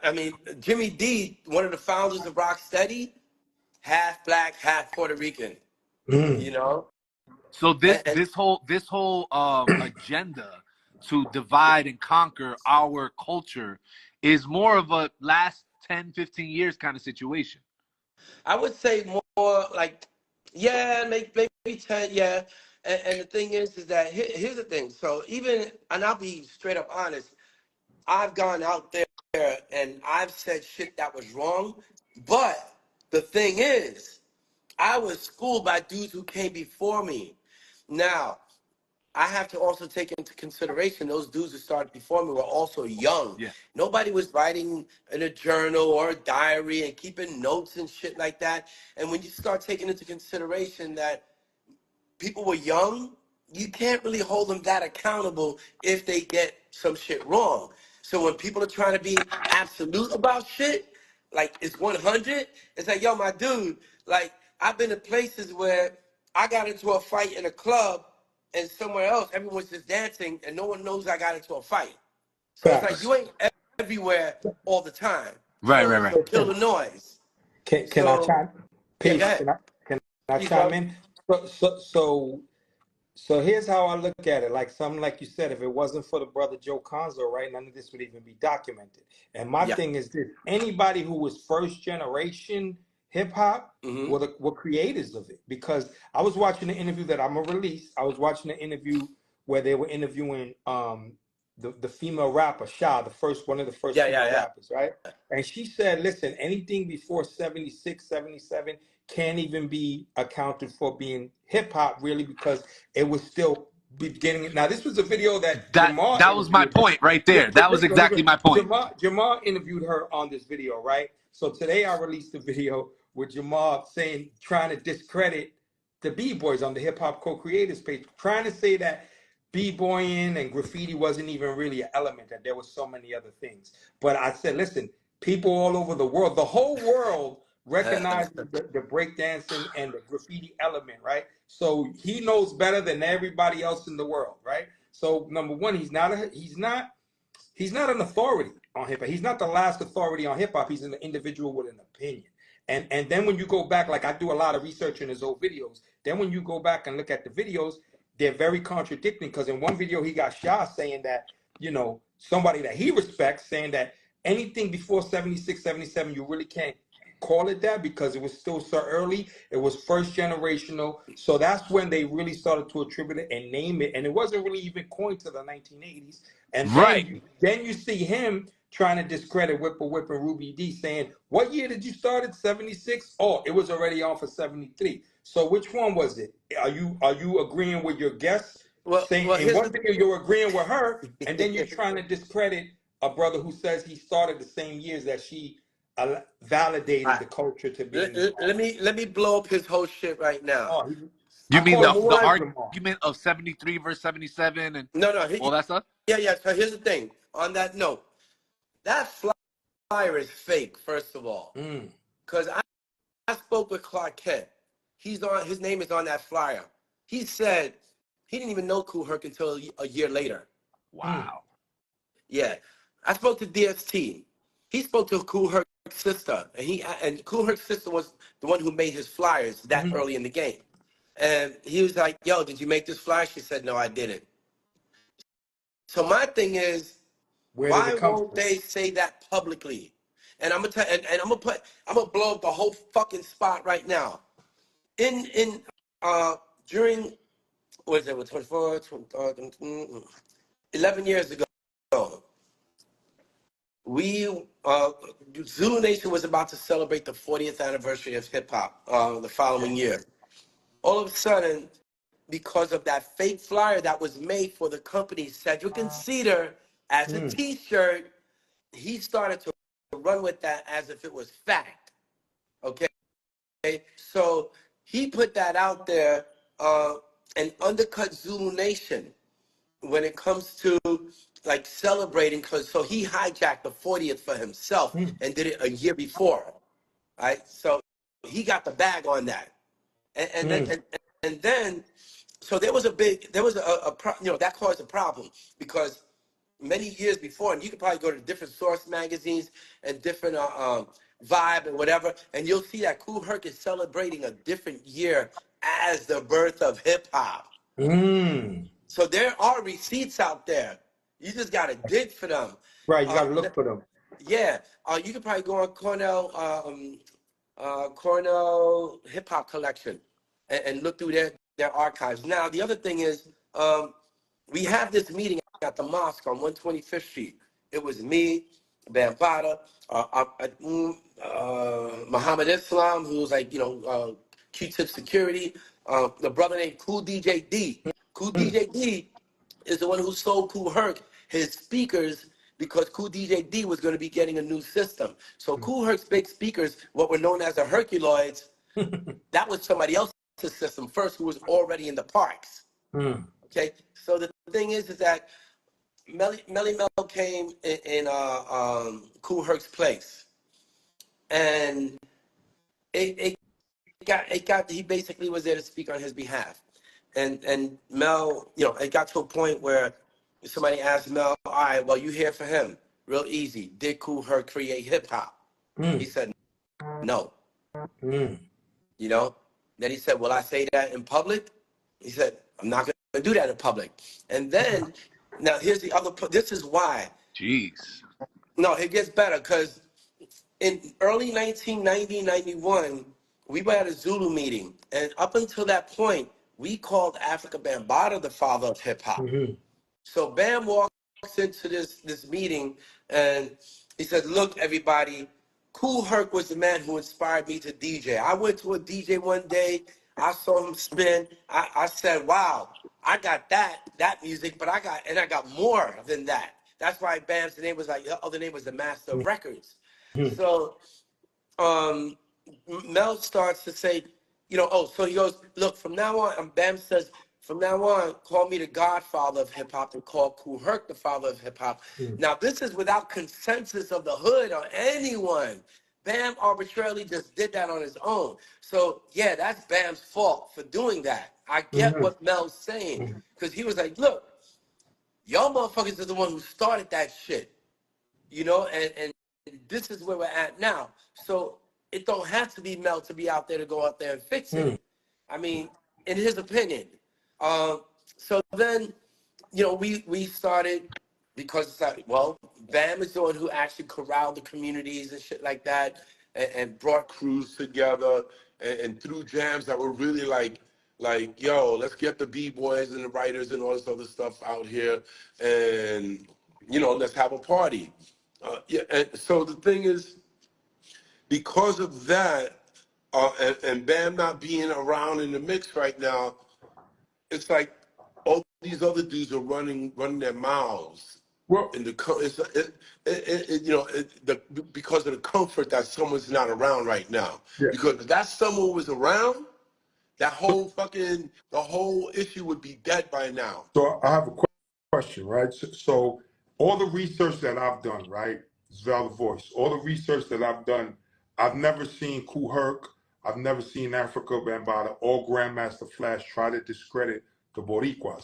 I mean, Jimmy D, one of the founders of Rocksteady, half black, half Puerto Rican. You Mm. know, So and this whole agenda to divide and conquer our culture is more of a last 10, 15 years kind of situation. I would say more like, yeah, maybe 10, yeah. And the thing is that here's the thing. So even, and I'll be straight up honest, I've gone out there and I've said shit that was wrong. But the thing is, I was schooled by dudes who came before me. Now, I have to also take into consideration those dudes who started before me were also young. Yeah. Nobody was writing in a journal or a diary and keeping notes and shit like that. And when you start taking into consideration that people were young, you can't really hold them that accountable if they get some shit wrong. So when people are trying to be absolute about shit, like it's 100, it's like, yo, my dude, like I've been to places where I got into a fight in a club and somewhere else, everyone's just dancing and no one knows I got into a fight. So it's like Facts. you ain't everywhere all the time. Right, right, So right. kill the noise. Can I So chime? yeah, go Peace. ahead. Can I Peace, chime love. in? So here's how I look at it. Like something like you said, if it wasn't for the brother Joe Conzo, right, none of this would even be documented. And my Yeah. thing is this: anybody who was first generation hip hop Mm-hmm. were creators of it. Because I was watching the interview that I'm gonna release. I was watching the interview where they were interviewing the female rapper Sha, the first one of the first Yeah, yeah, female yeah. rappers, right? And she said, listen, anything before 76, 77 can't even be accounted for being hip hop, really, because it was still beginning. Now, this was a video that Jamal That was my interviewed her. point right there. That was exactly my point. Jamal interviewed her on this video, right? So today I released the video with Jamal saying, trying to discredit the B-boys on the Hip Hop Co-Creators page, trying to say that B-boying and graffiti wasn't even really an element, that there was so many other things. But I said, listen, people all over the world, the whole world recognizes the breakdancing and the graffiti element, right? So he knows better than everybody else in the world, right? So number one, he's not an authority on hip hop. He's not the last authority on hip hop. He's an individual with an opinion. And then when you go back, like I do a lot of research in his old videos, then when you go back and look at the videos, they're very contradicting, because in one video he got Shah saying that, somebody that he respects saying that anything before 76, 77, you really can't call it that because it was still so early. It was first generational. So that's when they really started to attribute it and name it. And it wasn't really even coined to the 1980s. And Right. then you see him trying to discredit Whipper Whip and Ruby D, saying, what year did you start at 76? Oh, it was already on for 73. So which one was it? Are you agreeing with your guest, saying Well, in here's one the video you're agreeing with her, and then you're trying to discredit a brother who says he started the same years that she validated Alright, the culture to being let, let me let me blow up his whole shit right now. oh, You I mean call For him the one, Super Jamal. argument of 73 versus 77 and no, no, all that stuff? yeah, yeah. So here's the thing. On that note, that flyer is fake. First of all, Mm, because I spoke with Clark Kent. His name is on that flyer. He said he didn't even know Kool Herc until a year later. mm, Wow. Yeah, I spoke to DST. He spoke to Kool Herc's sister, and Kool Herc's sister was the one who made his flyers that mm. early in the game. And he was like, "Yo, did you make this flyer?" She said, "No, I didn't." So my thing is, Where did why it come won't from? they say that publicly? And I'm gonna tell, and I'm gonna blow up the whole fucking spot right now. In during what is it? What 24, 11 years ago, we Zulu Nation was about to celebrate the 40th anniversary of hip hop the following year. All of a sudden, because of that fake flyer that was made for the company Cedric and Cedar as a Mm, T-shirt, he started to run with that as if it was fact. Okay, so he put that out there and undercut Zulu Nation when it comes to like celebrating, because so he hijacked the 40th for himself mm, and did it a year before, right? So he got the bag on that, and then mm, and then so there was a that caused a problem because many years before, and you could probably go to different source magazines and different Vibe and whatever, and you'll see that Kool Herc is celebrating a different year as the birth of hip hop. Mm. So there are receipts out there. You just gotta dig for them. Right, you Uh, got to look for them. yeah, you could probably go on Cornell Hip Hop Collection and look through their archives. Now, the other thing is, we have this meeting at the mosque on 125th Street. It was me, Bambata, Muhammad Islam, who was like, Q-Tip Security, the brother named Cool DJ D. Cool Mm. DJ D is the one who sold Kool Herc his speakers because Cool DJ D was going to be getting a new system. So Kool Herc's big speakers, what were known as the Herculoids, that was somebody else's system first who was already in the parks. Mm. Okay, so the thing is that Melly Mel came in Kool Herc's place, and it got he basically was there to speak on his behalf, and Mel, it got to a point where somebody asked Mel, all right, well, you here for him? Real easy. Did Kool Herc create hip hop? He Mm. said no. Mm. You know. Then he said, will I say that in public? He said, I'm not going to do that in public. And then, now here's the other. This is why. Jeez. No, it gets better because in early 1990, 91, we were at a Zulu meeting, and up until that point, we called Africa Bambaataa the father of hip hop. Mm-hmm. So Bam walks into this meeting, and he said, "Look, everybody, Kool Herc was the man who inspired me to DJ. I went to a DJ one day, I saw him spin. I said, wow, I got that music, but I got more than that. That's why Bam's name was like the other name was the Master of Records. Mm-hmm. So um, Mel starts to say, so he goes, look, from now on, Bam says, from now on, call me the godfather of hip hop and call Kool Herc the father of hip hop. Mm. Now, this is without consensus of the hood or anyone. Bam arbitrarily just did that on his own. So, yeah, that's Bam's fault for doing that. I get Mm-hmm. what Mel's saying because he was like, look, y'all motherfuckers are the one who started that shit, and this is where we're at now. So it don't have to be Mel to be out there to go out there and fix it. Mm. I mean, in his opinion. So then, we started because it's like, well, Bam is the one who actually corralled the communities and shit like that, and brought crews together and threw jams that were really like, yo, let's get the b-boys and the writers and all this other stuff out here, and let's have a party. Yeah, and so the thing is, because of that, and Bam not being around in the mix right now, it's like all these other dudes are running their mouths Well, in the because of the comfort that someone's not around right now. yeah. Because if that someone was around, the whole issue would be dead by now. So I have a question, right? So all the research that I've done, right, is Valid Voice. All the research that I've done, I've never seen Kool Herc. I've never seen Africa Bambaataa or Grandmaster Flash try to discredit the Boricuas.